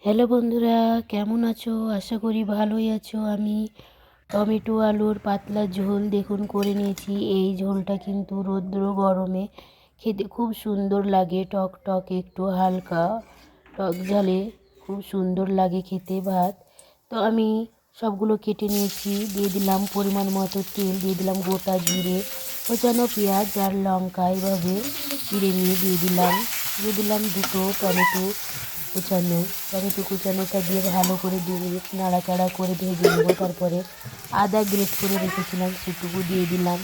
Hello বন্ধুরা, কেমন আছো? আশা করি ভালোই আছো। আমি টমেটো আলুর পাতলা ঝোল দেখুন করে নিয়েছি। এই ঝোলটা কিন্তু রৌদ্র গরমে খেতে খুব সুন্দর লাগে, টক টক একটু হালকা টক ঝালে খুব সুন্দর লাগে খেতে ভাত। তো আমি সবগুলো কেটে নিয়েছি, দিয়ে দিলাম পরিমাণ মতো তেল, দিয়ে দিলাম গোটা জিরে, কোচানো পেঁয়াজ আর লঙ্কা এভাবে চিড়ে নিয়ে দিয়ে দিলাম দুটো টমেটো কুচানোটা দিয়ে ভালো করে 2 মিনিট নাড়াচাড়া করে ভেজে নেবো। তারপরে আদা গ্রেট করে রেখেছিলাম সেটুকু দিয়ে দিলাম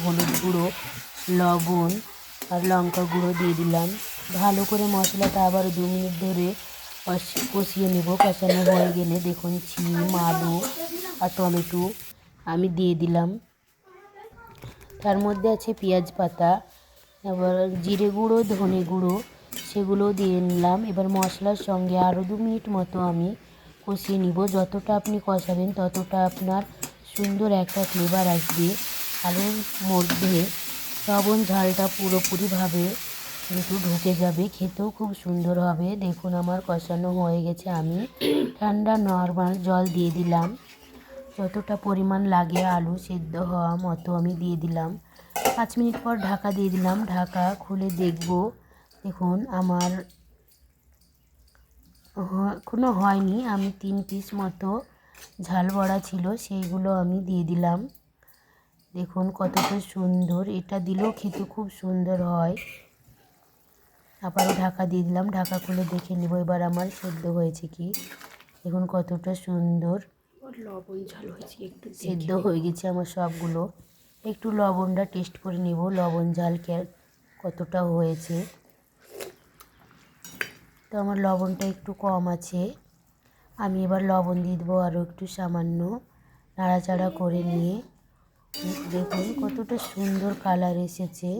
হলুদ গুঁড়ো, লবণ আর লঙ্কা গুঁড়ো দিয়ে দিলাম। ভালো করে মশলাটা আবার 2 মিনিট ধরে কষিয়ে নেব। কষানো হয়ে গেলে দেখুন শিম, আলু আর টমেটো আমি দিয়ে দিলাম। তার মধ্যে আছে পেঁয়াজ পাতা, এবার জিরে গুঁড়ো, ধনে গুঁড়ো সেগুলো দিয়ে নিলাম। এবার মশলার সঙ্গে আরও 2 মিনিট মতো আমি কষিয়ে নিব। যতটা আপনি কষাবেন ততটা আপনার সুন্দর একটা ফ্লেভার আসবে আলুর মধ্যে। লবণ ঝালটা পুরোপুরিভাবে কিন্তু ঢুকে যাবে, খেতেও খুব সুন্দর হবে। দেখুন আমার কষানো হয়ে গেছে। আমি ঠান্ডা নর্মাল জল দিয়ে দিলাম, যতটা পরিমাণ লাগে আলু সেদ্ধ হওয়া মতো আমি দিয়ে দিলাম। 5 মিনিট পর ঢাকা দিয়ে দিলাম। ঢাকা খুলে দেখব, দেখুন আমার এখনো হয়নি। আমি 3 পিস মতো ঝাল বড়া ছিল, সেইগুলো আমি দিয়ে দিলাম। দেখুন কতটা সুন্দর, এটা দিলেও খেতে খুব সুন্দর হয়। আবারও ঢাকা দিয়ে দিলাম। ঢাকা খুলে দেখে নেব এবার আমার সেদ্ধ হয়েছে কি। দেখুন কতটা সুন্দর লবণ ঝাল হয়েছে, একটু সেদ্ধ হয়ে গেছে আমার সবগুলো। একটু লবণটা টেস্ট করে নেব, লবণ ঝাল কতটা হয়েছে। তো আমার লবণটা একটু কম আছে, আমি এবার লবণ দিয়ে দেবো আরও একটু সামান্য। নাড়াচাড়া করে নিয়ে দেখুন কতটা সুন্দর কালার এসেছে।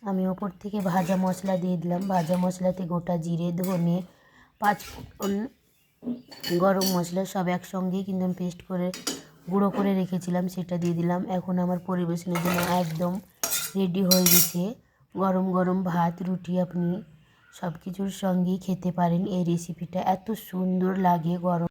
আমি ওপর থেকে ভাজা মশলা দিয়ে দিলাম। ভাজা মশলাতে গোটা জিরে, ধনে, 5 ফোড়ন, গরম মশলা সব একসঙ্গেই কিন্তু আমি পেস্ট করে গুঁড়ো করে রেখেছিলাম, সেটা দিয়ে দিলাম। এখন আমার পরিবেশনের জন্য একদম রেডি হয়ে গেছে। গরম গরম ভাত, রুটি আপনি সব কিছুর সঙ্গেই খেতে পারেন। এই রেসিপিটা এত সুন্দর লাগে গরম